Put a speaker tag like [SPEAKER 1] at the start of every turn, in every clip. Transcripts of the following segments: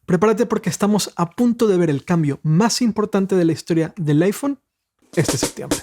[SPEAKER 1] Prepárate porque estamos a punto de ver el cambio más importante de la historia del iPhone este septiembre.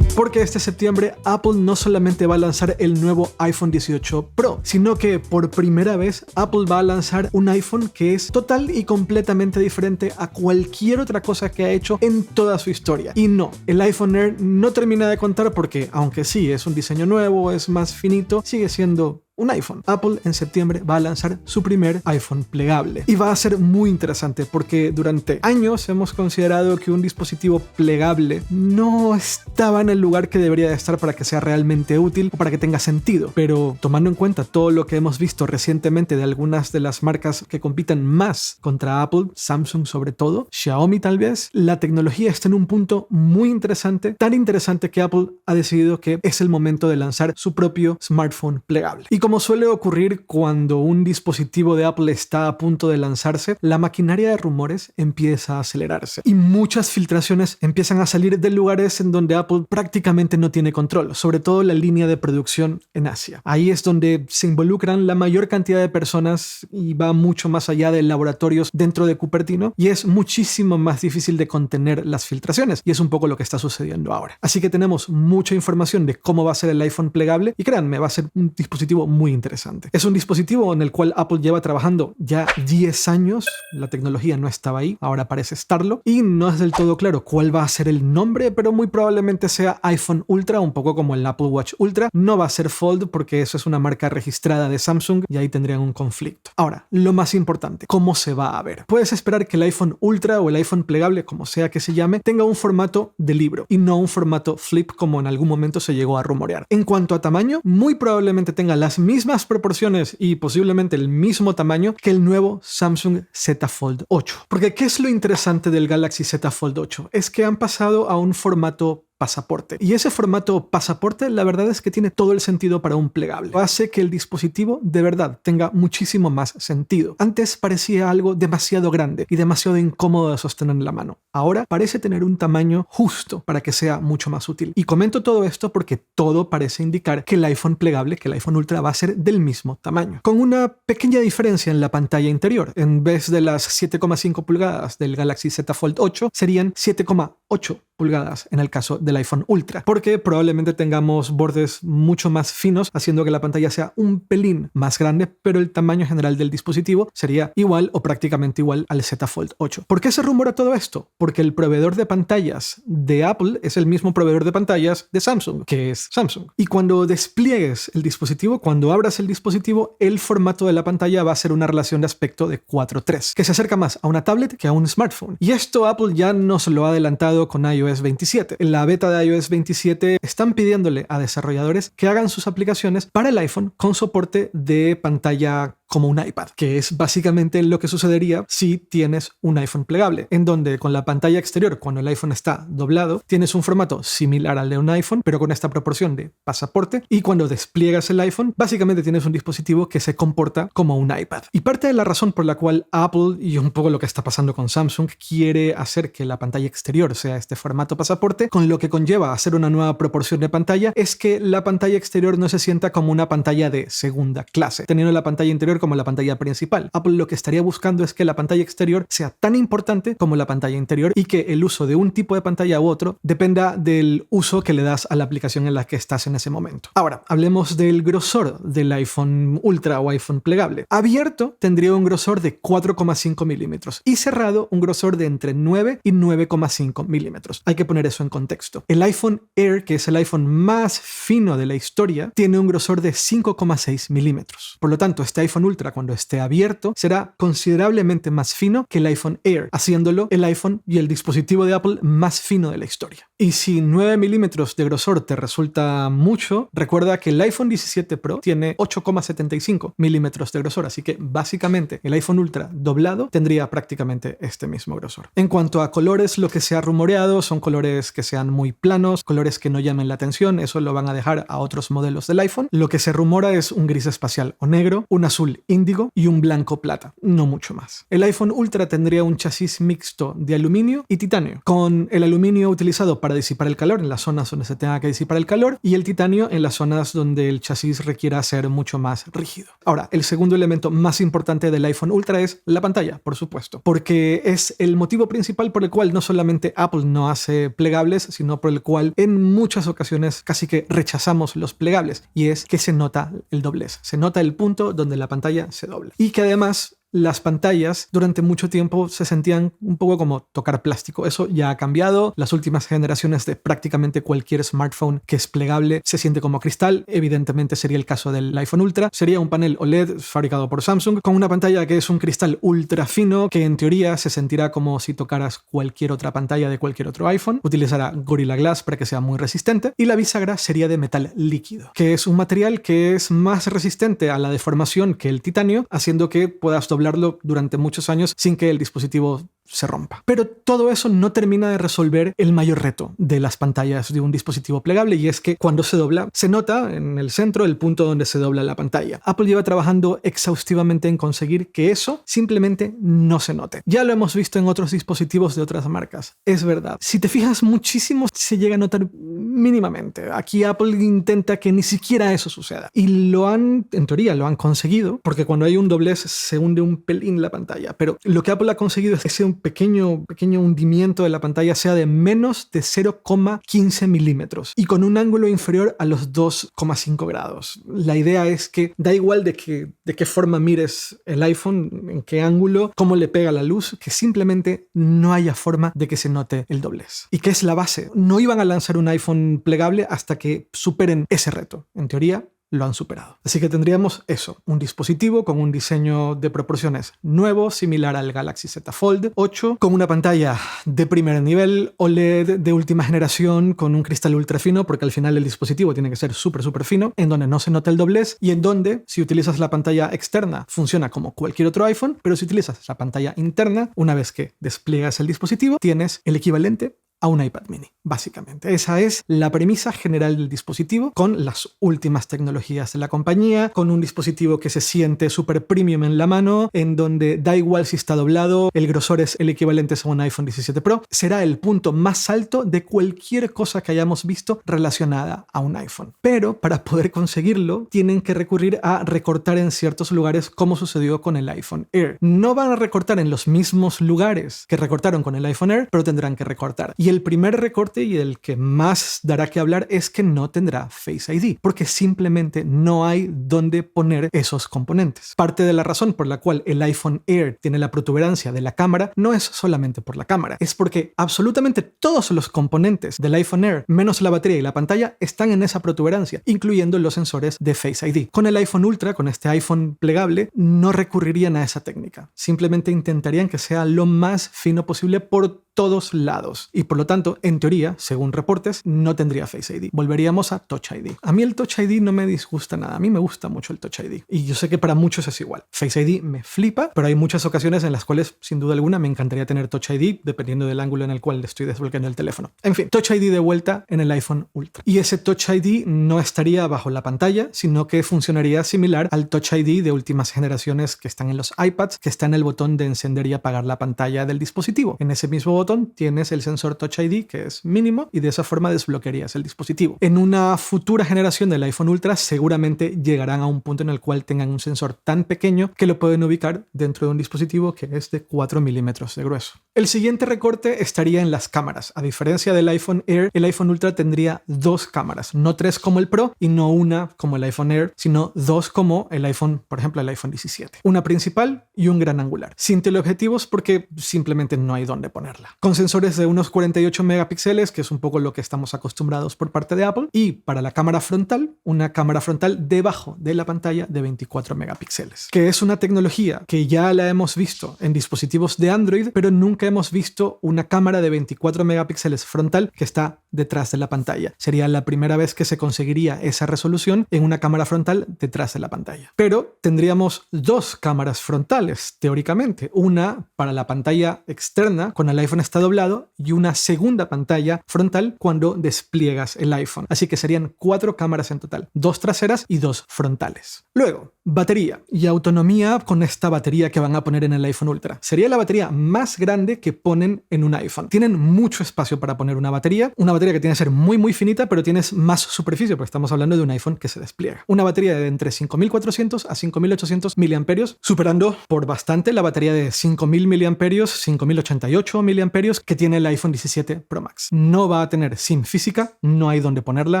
[SPEAKER 1] Porque este septiembre Apple no solamente va a lanzar el nuevo iPhone 18 Pro, sino que por primera vez Apple va a lanzar un iPhone que es total y completamente diferente a cualquier otra cosa que ha hecho en toda su historia. Y no, el iPhone Air no termina de contar porque, aunque sí es un diseño nuevo, es más finito, sigue siendo un iPhone. Apple en septiembre va a lanzar su primer iPhone plegable. Y va a ser muy interesante porque durante años hemos considerado que un dispositivo plegable no estaba en el lugar que debería de estar para que sea realmente útil o para que tenga sentido. Pero tomando en cuenta todo lo que hemos visto recientemente de algunas de las marcas que compiten más contra Apple, Samsung sobre todo, Xiaomi tal vez, la tecnología está en un punto muy interesante, tan interesante que Apple ha decidido que es el momento de lanzar su propio smartphone plegable. Y como suele ocurrir cuando un dispositivo de Apple está a punto de lanzarse, la maquinaria de rumores empieza a acelerarse y muchas filtraciones empiezan a salir de lugares en donde Apple prácticamente no tiene control, sobre todo la línea de producción en Asia. Ahí es donde se involucran la mayor cantidad de personas y va mucho más allá de laboratorios dentro de Cupertino y es muchísimo más difícil de contener las filtraciones y es un poco lo que está sucediendo ahora. Así que tenemos mucha información de cómo va a ser el iPhone plegable y créanme, va a ser un dispositivo muy interesante. Es un dispositivo en el cual Apple lleva trabajando ya 10 años, la tecnología no estaba ahí, ahora parece estarlo, y no es del todo claro cuál va a ser el nombre, pero muy probablemente sea iPhone Ultra, un poco como el Apple Watch Ultra. No va a ser Fold porque eso es una marca registrada de Samsung y ahí tendrían un conflicto. Ahora, lo más importante, ¿cómo se va a ver? Puedes esperar que el iPhone Ultra o el iPhone plegable, como sea que se llame, tenga un formato de libro y no un formato flip como en algún momento se llegó a rumorear. En cuanto a tamaño, muy probablemente tenga las mismas proporciones y posiblemente el mismo tamaño que el nuevo Samsung Z Fold 8. Porque ¿qué es lo interesante del Galaxy Z Fold 8? Es que han pasado a un formato pasaporte. Y ese formato pasaporte, la verdad es que tiene todo el sentido para un plegable. Hace que el dispositivo de verdad tenga muchísimo más sentido. Antes parecía algo demasiado grande y demasiado incómodo de sostener en la mano. Ahora parece tener un tamaño justo para que sea mucho más útil. Y comento todo esto porque todo parece indicar que el iPhone plegable, que el iPhone Ultra va a ser del mismo tamaño. Con una pequeña diferencia en la pantalla interior. En vez de las 7,5 pulgadas del Galaxy Z Fold 8, serían 7,8 pulgadas en el caso del iPhone Ultra, porque probablemente tengamos bordes mucho más finos, haciendo que la pantalla sea un pelín más grande, pero el tamaño general del dispositivo sería igual o prácticamente igual al Z Fold 8. ¿Por qué se rumora todo esto? Porque el proveedor de pantallas de Apple es el mismo proveedor de pantallas de Samsung, que es Samsung. Y cuando despliegues el dispositivo, cuando abras el dispositivo, el formato de la pantalla va a ser una relación de aspecto de 4:3, que se acerca más a una tablet que a un smartphone. Y esto Apple ya nos lo ha adelantado con iOS 27. En la beta de iOS 27 están pidiéndole a desarrolladores que hagan sus aplicaciones para el iPhone con soporte de pantalla como un iPad, que es básicamente lo que sucedería si tienes un iPhone plegable, en donde con la pantalla exterior, cuando el iPhone está doblado, tienes un formato similar al de un iPhone, pero con esta proporción de pasaporte, y cuando despliegas el iPhone, básicamente tienes un dispositivo que se comporta como un iPad. Y parte de la razón por la cual Apple, y un poco lo que está pasando con Samsung, quiere hacer que la pantalla exterior sea este formato pasaporte, con lo que conlleva hacer una nueva proporción de pantalla, es que la pantalla exterior no se sienta como una pantalla de segunda clase, teniendo la pantalla interior como la pantalla principal. Apple lo que estaría buscando es que la pantalla exterior sea tan importante como la pantalla interior y que el uso de un tipo de pantalla u otro dependa del uso que le das a la aplicación en la que estás en ese momento. Ahora, hablemos del grosor del iPhone Ultra o iPhone plegable. Abierto tendría un grosor de 4,5 milímetros y cerrado un grosor de entre 9 y 9,5 milímetros. Hay que poner eso en contexto. El iPhone Air, que es el iPhone más fino de la historia, tiene un grosor de 5,6 milímetros. Por lo tanto, este iPhone Ultra, cuando esté abierto, será considerablemente más fino que el iPhone Air, haciéndolo el iPhone y el dispositivo de Apple más fino de la historia. Y si 9 milímetros de grosor te resulta mucho, recuerda que el iPhone 17 Pro tiene 8,75 milímetros de grosor, así que básicamente el iPhone Ultra doblado tendría prácticamente este mismo grosor. En cuanto a colores, lo que se ha rumoreado son colores que sean muy planos, colores que no llamen la atención, eso lo van a dejar a otros modelos del iPhone. Lo que se rumora es un gris espacial o negro, un azul azul índigo y un blanco plata, no mucho más. El iPhone Ultra tendría un chasis mixto de aluminio y titanio, con el aluminio utilizado para disipar el calor en las zonas donde se tenga que disipar el calor y el titanio en las zonas donde el chasis requiera ser mucho más rígido. Ahora, el segundo elemento más importante del iPhone Ultra es la pantalla, por supuesto, porque es el motivo principal por el cual no solamente Apple no hace plegables, sino por el cual en muchas ocasiones casi que rechazamos los plegables, y es que se nota el doblez, se nota el punto donde la pantalla se dobla. Y que además las pantallas durante mucho tiempo se sentían un poco como tocar plástico. Eso ya ha cambiado. Las últimas generaciones de prácticamente cualquier smartphone que es plegable se siente como cristal. Evidentemente sería el caso del iPhone Ultra. Sería un panel OLED fabricado por Samsung con una pantalla que es un cristal ultra fino que en teoría se sentirá como si tocaras cualquier otra pantalla de cualquier otro iPhone. Utilizará Gorilla Glass para que sea muy resistente y la bisagra sería de metal líquido, que es un material que es más resistente a la deformación que el titanio, haciendo que puedas doblarlo durante muchos años sin que el dispositivo se rompa. Pero todo eso no termina de resolver el mayor reto de las pantallas de un dispositivo plegable, y es que cuando se dobla, se nota en el centro el punto donde se dobla la pantalla. Apple lleva trabajando exhaustivamente en conseguir que eso simplemente no se note. Ya lo hemos visto en otros dispositivos de otras marcas. Es verdad. Si te fijas muchísimo, se llega a notar mínimamente. Aquí Apple intenta que ni siquiera eso suceda. Y en teoría, lo han conseguido, porque cuando hay un doblez se hunde un pelín la pantalla. Pero lo que Apple ha conseguido es que sea un pequeño hundimiento de la pantalla sea de menos de 0,15 milímetros y con un ángulo inferior a los 2,5 grados. La idea es que da igual de qué forma mires el iPhone, en qué ángulo, cómo le pega la luz, que simplemente no haya forma de que se note el doblez. ¿Y qué es la base? No iban a lanzar un iPhone plegable hasta que superen ese reto. En teoría, lo han superado. Así que tendríamos eso, un dispositivo con un diseño de proporciones nuevo, similar al Galaxy Z Fold 8, con una pantalla de primer nivel, OLED de última generación, con un cristal ultra fino, porque al final el dispositivo tiene que ser súper fino, en donde no se nota el doblez y en donde, si utilizas la pantalla externa, funciona como cualquier otro iPhone, pero si utilizas la pantalla interna, una vez que despliegas el dispositivo, tienes el equivalente a un iPad mini, básicamente. Esa es la premisa general del dispositivo, con las últimas tecnologías de la compañía, con un dispositivo que se siente súper premium en la mano, en donde da igual si está doblado, el grosor es el equivalente a un iPhone 17 Pro. Será el punto más alto de cualquier cosa que hayamos visto relacionada a un iPhone. Pero para poder conseguirlo, tienen que recurrir a recortar en ciertos lugares, como sucedió con el iPhone Air. No van a recortar en los mismos lugares que recortaron con el iPhone Air, pero tendrán que recortar. Y el primer recorte, y el que más dará que hablar, es que no tendrá Face ID, porque simplemente no hay dónde poner esos componentes. Parte de la razón por la cual el iPhone Air tiene la protuberancia de la cámara no es solamente por la cámara, es porque absolutamente todos los componentes del iPhone Air, menos la batería y la pantalla, están en esa protuberancia, incluyendo los sensores de Face ID. Con el iPhone Ultra, con este iPhone plegable, no recurrirían a esa técnica. Simplemente intentarían que sea lo más fino posible por todos lados, y por lo tanto, en teoría, según reportes, no tendría Face ID. Volveríamos a Touch ID. A mí el Touch ID no me disgusta nada, a mí me gusta mucho el Touch ID, y yo sé que para muchos es igual. Face ID me flipa, pero hay muchas ocasiones en las cuales, sin duda alguna, me encantaría tener Touch ID, dependiendo del ángulo en el cual estoy desbloqueando el teléfono. En fin, Touch ID de vuelta en el iPhone Ultra. Y ese Touch ID no estaría bajo la pantalla, sino que funcionaría similar al Touch ID de últimas generaciones que están en los iPads, que está en el botón de encender y apagar la pantalla del dispositivo. En ese mismo botón tienes el sensor Touch ID, que es mínimo, y de esa forma desbloquearías el dispositivo. En una futura generación del iPhone Ultra seguramente llegarán a un punto en el cual tengan un sensor tan pequeño que lo pueden ubicar dentro de un dispositivo que es de 4 milímetros de grueso. El siguiente recorte estaría en las cámaras. A diferencia del iPhone Air, el iPhone Ultra tendría 2 cámaras, no 3 como el Pro y no una como el iPhone Air, sino 2 como el iPhone, por ejemplo, el iPhone 17. Una principal y un gran angular, sin teleobjetivos porque simplemente no hay dónde ponerla. Con sensores de unos 48 megapíxeles, que es un poco lo que estamos acostumbrados por parte de Apple, y para la cámara frontal, una cámara frontal debajo de la pantalla de 24 megapíxeles, que es una tecnología que ya la hemos visto en dispositivos de Android, pero nunca hemos visto una cámara de 24 megapíxeles frontal que está detrás de la pantalla. Sería la primera vez que se conseguiría esa resolución en una cámara frontal detrás de la pantalla. Pero tendríamos dos cámaras frontales, teóricamente. Una para la pantalla externa cuando el iPhone está doblado y una segunda pantalla frontal cuando despliegas el iPhone. Así que serían 4 cámaras en total, 2 traseras y 2 frontales. Luego, batería y autonomía con esta batería que van a poner en el iPhone Ultra. Sería la batería más grande que ponen en un iPhone. Tienen mucho espacio para poner una batería que tiene que ser muy finita, pero tienes más superficie porque estamos hablando de un iPhone que se despliega. Una batería de entre 5400 a 5800 miliamperios, superando por bastante la batería de 5000 miliamperios, 5088 miliamperios que tiene el iPhone 17 Pro Max. No va a tener SIM física, no hay donde ponerla.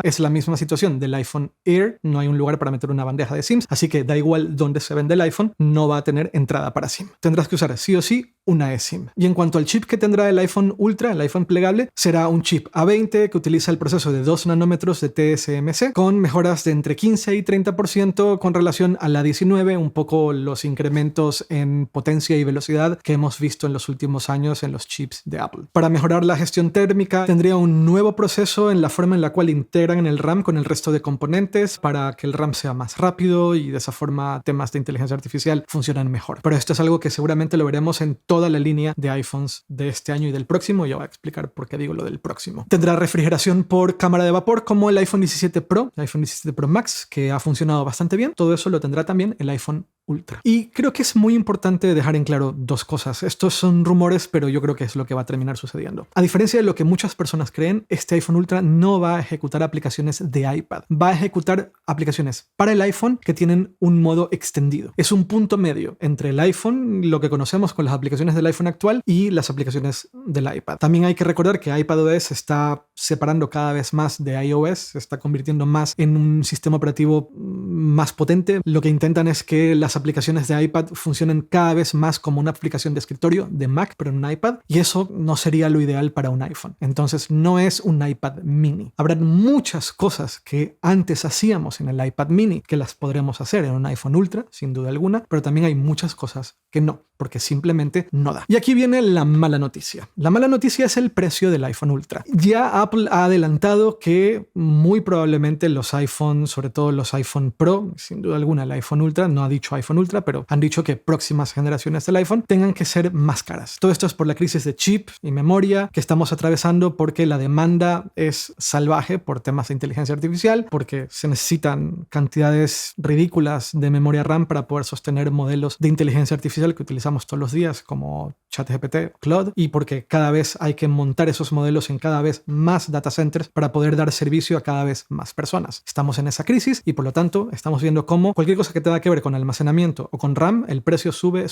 [SPEAKER 1] Es la misma situación del iPhone Air, no hay un lugar para meter una bandeja de SIMs, así que da igual dónde se vende el iPhone, no va a tener entrada para SIM. Tendrás que usar sí o sí una eSIM. Y en cuanto al chip que tendrá el iPhone Ultra, el iPhone plegable, será un chip A20 que utiliza el proceso de 2 nanómetros de TSMC con mejoras de entre 15 y 30% con relación a la 19, un poco los incrementos en potencia y velocidad que hemos visto en los últimos años en los chips de Apple. Para mejorar la gestión térmica, tendría un nuevo proceso en la forma en la cual integran el RAM con el resto de componentes para que el RAM sea más rápido y de esa forma temas de inteligencia artificial funcionan mejor. Pero esto es algo que seguramente lo veremos en toda la línea de iPhones de este año y del próximo. Ya voy a explicar por qué digo lo del próximo. Tendrá refrigeración por cámara de vapor como el iPhone 17 Pro, el iPhone 17 Pro Max, que ha funcionado bastante bien. Todo eso lo tendrá también el iPhone Ultra. Y creo que es muy importante dejar en claro dos cosas. Estos son rumores, pero yo creo que es lo que va a terminar sucediendo. A diferencia de lo que muchas personas creen, este iPhone Ultra no va a ejecutar aplicaciones de iPad. Va a ejecutar aplicaciones para el iPhone que tienen un modo extendido. Es un punto medio entre el iPhone, lo que conocemos con las aplicaciones del iPhone actual, y las aplicaciones del iPad. También hay que recordar que iPadOS se está separando cada vez más de iOS, se está convirtiendo más en un sistema operativo más potente. Lo que intentan es que las aplicaciones de iPad funcionen cada vez más como una aplicación de escritorio de Mac, pero en un iPad, y eso no sería lo ideal para un iPhone. Entonces no es un iPad mini. Habrán muchas cosas que antes hacíamos en el iPad mini que las podremos hacer en un iPhone Ultra, sin duda alguna, pero también hay muchas cosas que no, porque simplemente no da. Y aquí viene la mala noticia. La mala noticia es el precio del iPhone Ultra. Ya Apple ha adelantado que muy probablemente los iPhones, sobre todo los iPhone Pro, sin duda alguna el iPhone Ultra, no ha dicho iPhone Ultra, pero han dicho que próximas generaciones del iPhone tengan que ser más caras. Todo esto es por la crisis de chip y memoria que estamos atravesando porque la demanda es salvaje por temas de inteligencia artificial, porque se necesitan cantidades ridículas de memoria RAM para poder sostener modelos de inteligencia artificial que utilizamos todos los días como ChatGPT, Claude, y porque cada vez hay que montar esos modelos en cada vez más data centers para poder dar servicio a cada vez más personas. Estamos en esa crisis y por lo tanto estamos viendo cómo cualquier cosa que tenga que ver con almacenamiento o con RAM, el precio sube.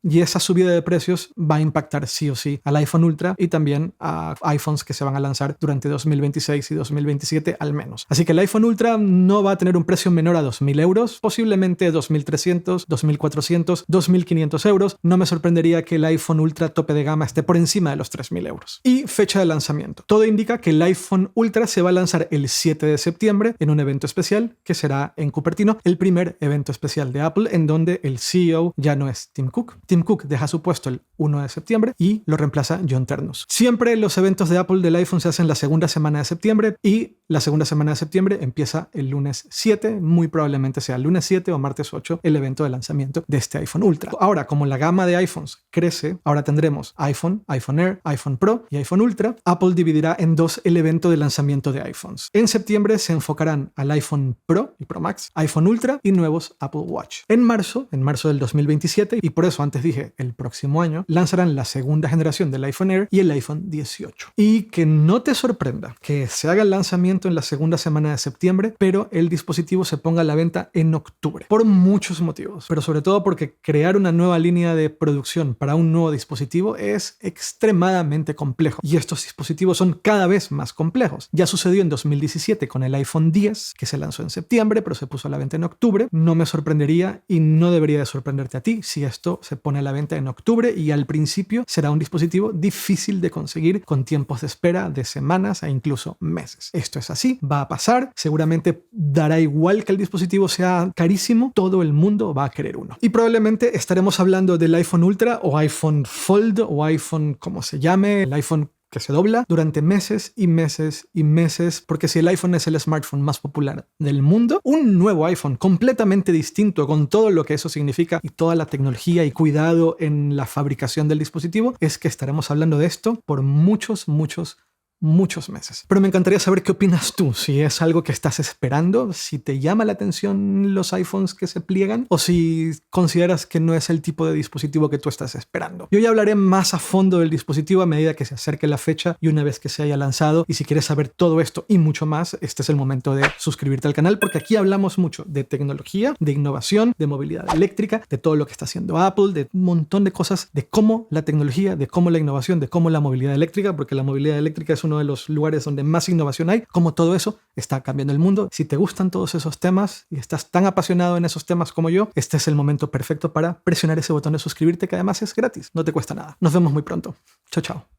[SPEAKER 1] Y esa subida de precios va a impactar sí o sí al iPhone Ultra y también a iPhones que se van a lanzar durante 2026 y 2027 al menos. Así que el iPhone Ultra no va a tener un precio menor a 2.000 euros, posiblemente 2.300, 2.400, 2.500 euros. No me sorprendería que el iPhone Ultra tope de gama esté por encima de los 3.000 euros. Y fecha de lanzamiento. Todo indica que el iPhone Ultra se va a lanzar el 7 de septiembre en un evento especial que será en Cupertino, el primer evento especial de Apple en donde el CEO ya no es Tim Cook. Tim Cook deja su puesto el 1 de septiembre y lo reemplaza John Ternus. Siempre los eventos de Apple del iPhone se hacen la segunda semana de septiembre y la segunda semana de septiembre empieza el lunes 7, muy probablemente sea el lunes 7 o martes 8 el evento de lanzamiento de este iPhone Ultra. Ahora, como la gama de iPhones crece, ahora tendremos iPhone, iPhone Air, iPhone Pro y iPhone Ultra. Apple dividirá en dos el evento de lanzamiento de iPhones. En septiembre se enfocarán al iPhone Pro y Pro Max, iPhone Ultra y nuevos Apple Watch. En marzo del 2027, y por eso antes dije el próximo año, lanzarán la segunda generación del iPhone Air y el iPhone 18. Y que no te sorprenda que se haga el lanzamiento en la segunda semana de septiembre, pero el dispositivo se ponga a la venta en octubre. Por muchos motivos, pero sobre todo porque crear una nueva línea de producción para un nuevo dispositivo es extremadamente complejo. Y estos dispositivos son cada vez más complejos. Ya sucedió en 2017 con el iPhone 10, que se lanzó en septiembre, pero se puso a la venta en octubre. No me sorprendería y no debería de sorprenderte a ti si esto se pone a la venta en octubre y al principio será un dispositivo difícil de conseguir con tiempos de espera de semanas e incluso meses. Esto es así, va a pasar, seguramente dará igual que el dispositivo sea carísimo, todo el mundo va a querer uno. Y probablemente estaremos hablando del iPhone Ultra o iPhone Fold o iPhone como se llame, el iPhone que se dobla durante meses y meses y meses, porque si el iPhone es el smartphone más popular del mundo, un nuevo iPhone completamente distinto con todo lo que eso significa y toda la tecnología y cuidado en la fabricación del dispositivo, es que estaremos hablando de esto por muchos meses. Pero me encantaría saber qué opinas tú, si es algo que estás esperando, si te llama la atención los iPhones que se pliegan o si consideras que no es el tipo de dispositivo que tú estás esperando. Yo ya hablaré más a fondo del dispositivo a medida que se acerque la fecha y una vez que se haya lanzado, y si quieres saber todo esto y mucho más, este es el momento de suscribirte al canal porque aquí hablamos mucho de tecnología, de innovación, de movilidad eléctrica, de todo lo que está haciendo Apple, de un montón de cosas, de cómo la tecnología, de cómo la innovación, de cómo la movilidad eléctrica, porque la movilidad eléctrica es uno de los lugares donde más innovación hay, como todo eso está cambiando el mundo. Si te gustan todos esos temas y estás tan apasionado en esos temas como yo, este es el momento perfecto para presionar ese botón de suscribirte, que además es gratis, no te cuesta nada. Nos vemos muy pronto. Chao, chao.